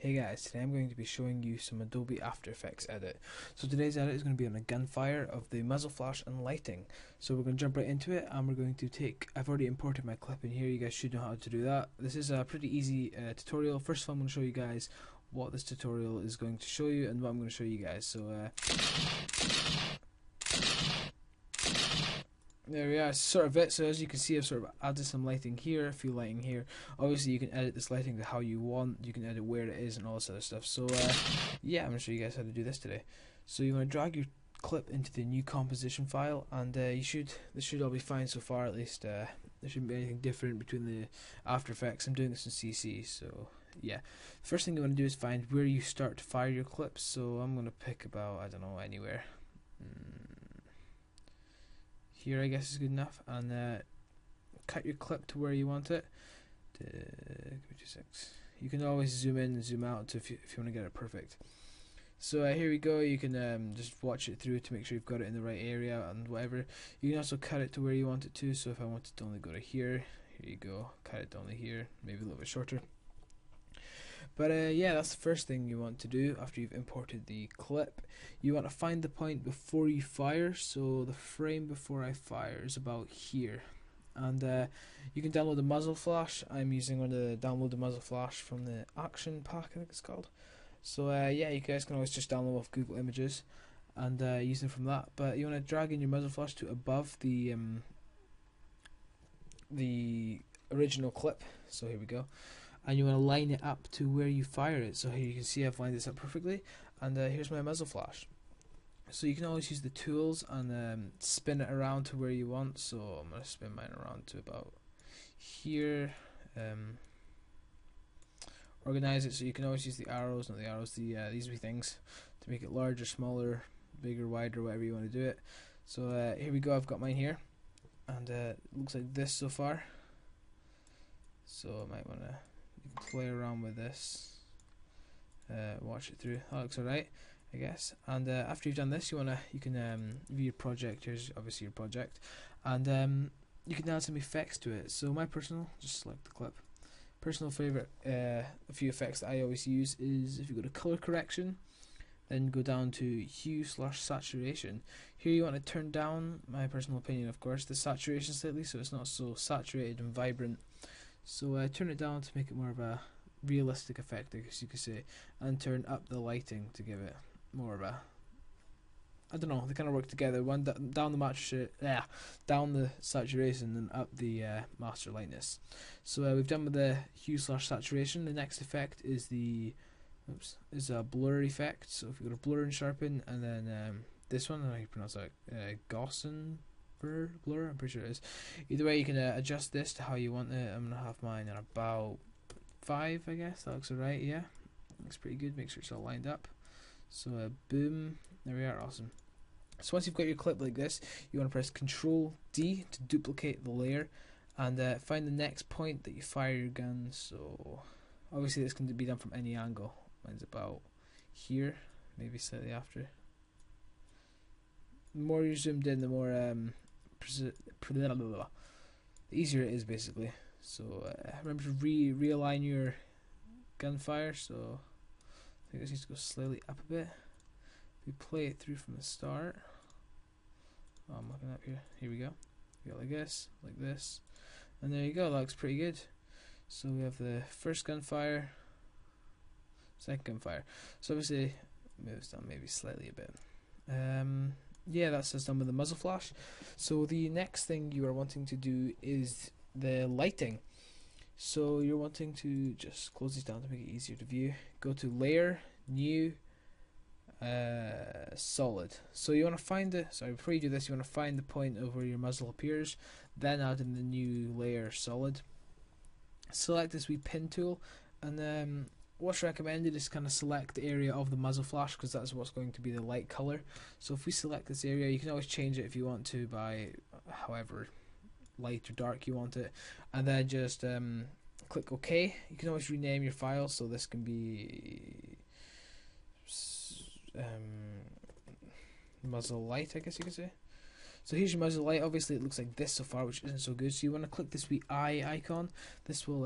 Hey guys, today I'm going to be showing you some Adobe After Effects edit. So today's edit is going to be on the gunfire of the muzzle flash and lighting. So we're going to jump right into it, and we're going to I've already imported my clip in here, you guys should know how to do that. This is a pretty easy tutorial. First of all, I'm going to show you guys what this tutorial is going to show you and what I'm going to show you guys. So there we are, sort of it. So as you can see, I've sort of added some lighting here, a few lighting here. Obviously you can edit this lighting to how you want, you can edit where it is and all this other stuff. So yeah, I'm going to show you guys how to do this today. So you want to drag your clip into the new composition file, and this should all be fine so far at least. There shouldn't be anything different between the After Effects. I'm doing this in CC, so yeah. First thing you want to do is find where you start to fire your clips. So I'm going to pick about, I don't know, anywhere. Here I guess is good enough, and cut your clip to where you want it. You can always zoom in and zoom out if you want to get it perfect. So here we go. You can just watch it through to make sure you've got it in the right area and whatever. You can also cut it to where you want it to. So if I wanted to only go to here you go. Cut it to only here, maybe a little bit shorter. But yeah, that's the first thing you want to do after you've imported the clip. You want to find the point before you fire. So the frame before I fire is about here. And you can download the muzzle flash. I'm using one of the download the muzzle flash from the action pack, I think it's called. So yeah, you guys can always just download off Google Images and use them from that. But you want to drag in your muzzle flash to above the original clip. So here we go. And you want to line it up to where you fire it. So here you can see I've lined this up perfectly, and here's my muzzle flash. So you can always use the tools and spin it around to where you want. So I'm going to spin mine around to about here. Organize it so you can always use the arrows, not the arrows, these wee things to make it larger, smaller, bigger, wider, whatever you want to do it. So here we go, I've got mine here, and it looks like this so far. So I might want to play around with this, watch it through. That looks alright, I guess. And after you've done this, you can view your project. Here's obviously your project, and you can add some effects to it. So my personal, just select the clip. Personal favorite, a few effects that I always use is if you go to color correction, then go down to hue/saturation. Here you want to turn down, my personal opinion of course, the saturation slightly so it's not so saturated and vibrant. So turn it down to make it more of a realistic effect, I guess you could say, and turn up the lighting to give it more of a, I don't know, they kind of work together. One down the saturation and up the master lightness. So we've done with the hue/saturation. The next effect is a blur effect. So if you go to blur and sharpen, and then this one, I don't know how you pronounce that, Gaussian blur, I'm pretty sure it is. Either way, you can adjust this to how you want it. I'm gonna have mine at about 5, I guess. That looks alright. Yeah, looks pretty good. Make sure it's all lined up. So boom, there we are. Awesome. So once you've got your clip like this, you want to press Control D to duplicate the layer, and find the next point that you fire your gun. So obviously this can be done from any angle. Mine's about here, maybe slightly after. The more you're zoomed in, the more the easier it is basically. So remember to realign your gunfire. So I think this needs to go slightly up a bit. We play it through from the start. Oh, I'm looking up here. Here we go. We go like this, and there you go. That looks pretty good. So we have the first gunfire, second gunfire. So obviously moves down maybe slightly a bit. Yeah, that's us done with the muzzle flash. So the next thing you are wanting to do is the lighting. So you're wanting to just close these down to make it easier to view. Go to Layer, New, Solid. So you want to find before you do this, you want to find the point of where your muzzle appears, then add in the new layer, Solid. Select this wee pin tool, and what's recommended is kind of select the area of the muzzle flash, because that's what's going to be the light color. So if we select this area, you can always change it if you want to by however light or dark you want it, and then just click OK. You can always rename your file, so this can be muzzle light, I guess you could say. So here's your muzzle light. Obviously it looks like this so far, which isn't so good, so you want to click this wee eye icon. This will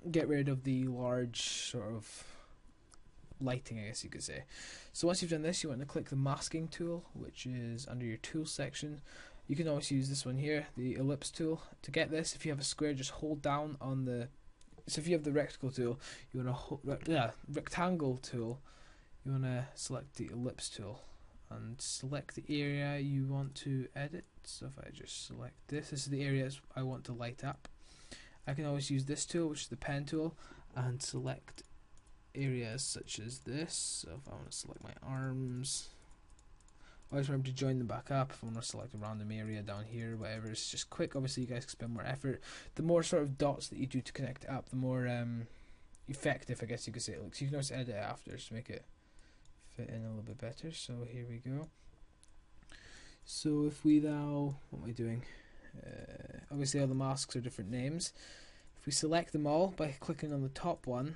get rid of the large sort of lighting, I guess you could say. So once you've done this, you want to click the masking tool, which is under your tools section. You can always use this one here, the ellipse tool. To get this, if you have a square, just hold down on the, so if you have the rectangle tool, you want to rectangle tool, you want to select the ellipse tool and select the area you want to edit. So if I just select this is the areas I want to light up. I can always use this tool, which is the pen tool, and select areas such as this. So if I want to select my arms, always remember to join them back up. If I want to select a random area down here, whatever, it's just quick. Obviously you guys can spend more effort. The more sort of dots that you do to connect it up, the more effective, I guess you could say, it looks. You can also edit it after to make it fit in a little bit better. So here we go. So if we now, what am I doing? Obviously all the masks are different names. If we select them all by clicking on the top one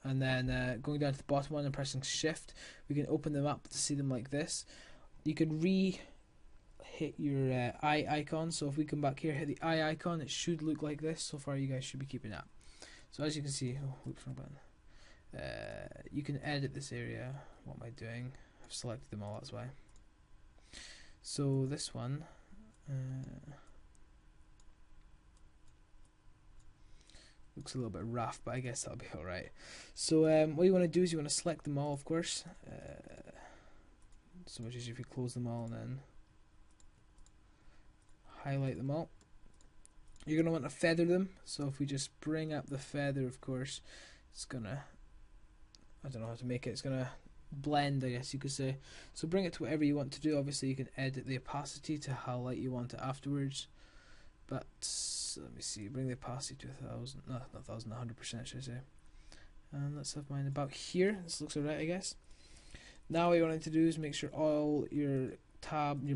and then going down to the bottom one and pressing shift, we can open them up to see them like this. You can hit your eye icon. So if we come back here, hit the eye icon, it should look like this. So far you guys should be keeping up. So as you can see, whoops, wrong button. You can edit this area. What am I doing? I've selected them all, that's why. So this one, looks a little bit rough, but I guess that'll be alright. So what you want to do is you want to select them all, of course. So much as if you close them all and then highlight them all. You're going to want to feather them. So if we just bring up the feather, of course, it's going to, I don't know how to make it, it's going to blend, I guess you could say. So bring it to whatever you want to do. Obviously you can edit the opacity to how light you want it afterwards, but let me see, bring the opacity to 1000, no, not 1000, 100% should I say. And let's have mine about here. This looks alright, I guess. Now what you want to do is make sure all your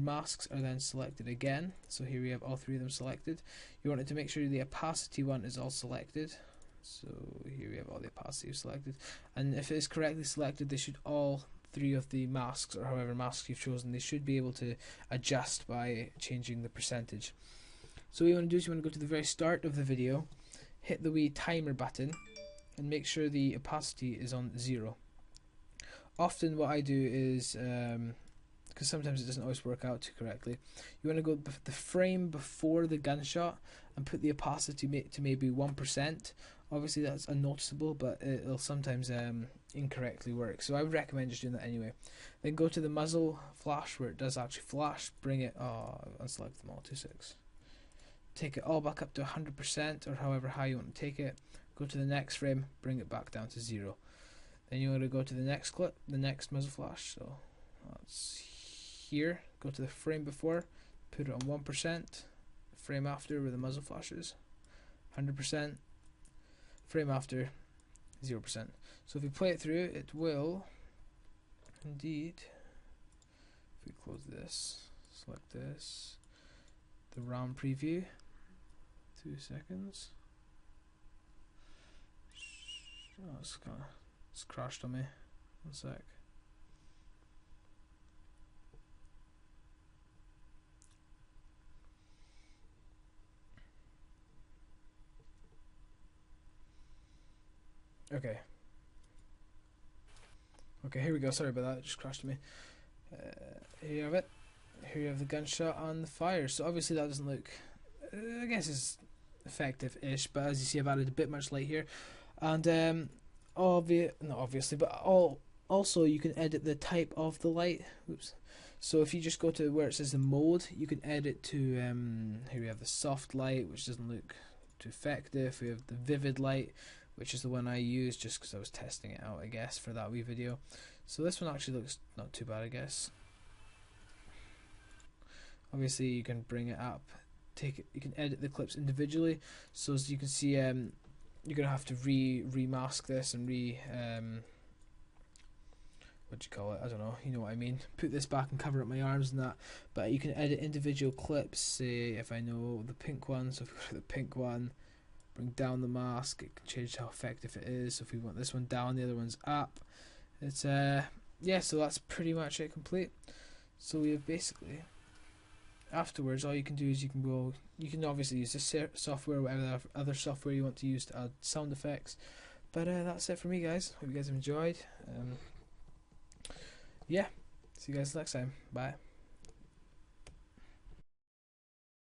masks are then selected again. So here we have all three of them selected. You want to make sure the opacity one is all selected. So here we have all the opacity selected, and if it is correctly selected, they should all three of the masks, or however masks you've chosen, they should be able to adjust by changing the percentage. So what you want to do is you want to go to the very start of the video, hit the wee timer button, and make sure the opacity is on 0. Often what I do is, because sometimes it doesn't always work out too correctly, you want to go the frame before the gunshot and put the opacity to maybe 1%. Obviously that's unnoticeable, but it'll sometimes incorrectly work. So I would recommend just doing that anyway. Then go to the muzzle flash where it does actually flash. Bring it, unselect them all, 2.6. Take it all back up to 100% or however high you want to take it. Go to the next frame, bring it back down to 0. Then you want to go to the next clip, the next muzzle flash. So that's here. Go to the frame before, put it on 1%. Frame after where the muzzle flash is, 100%. Frame after, 0%. So if we play it through, it will indeed, if we close this, select this, the RAM preview, 2 seconds. Oh, it's crashed on me, 1 sec. Okay, here we go. Sorry about that, it just crashed me. Here you have it. Here you have the gunshot and the fire. So obviously that doesn't look, I guess it's effective-ish, but as you see I've added a bit much light here. And not obviously, but also you can edit the type of the light. Oops. So if you just go to where it says the mode, you can edit to, here we have the soft light, which doesn't look too effective. We have the vivid light, which is the one I used just because I was testing it out, I guess, for that wee video. So this one actually looks not too bad, I guess. Obviously you can bring it up, you can edit the clips individually. So as you can see, you're gonna have to remask this and what do you call it? I don't know, you know what I mean. Put this back and cover up my arms and that. But you can edit individual clips. Say if I know the pink one, so if we go to the pink one, bring down the mask, it can change how effective it is. So if we want this one down, the other one's up. It's yeah, so that's pretty much it complete. So we have basically afterwards, all you can do is you can obviously use this software, whatever other software you want to use to add sound effects. But that's it for me, guys. Hope you guys have enjoyed. Yeah, see you guys next time. Bye.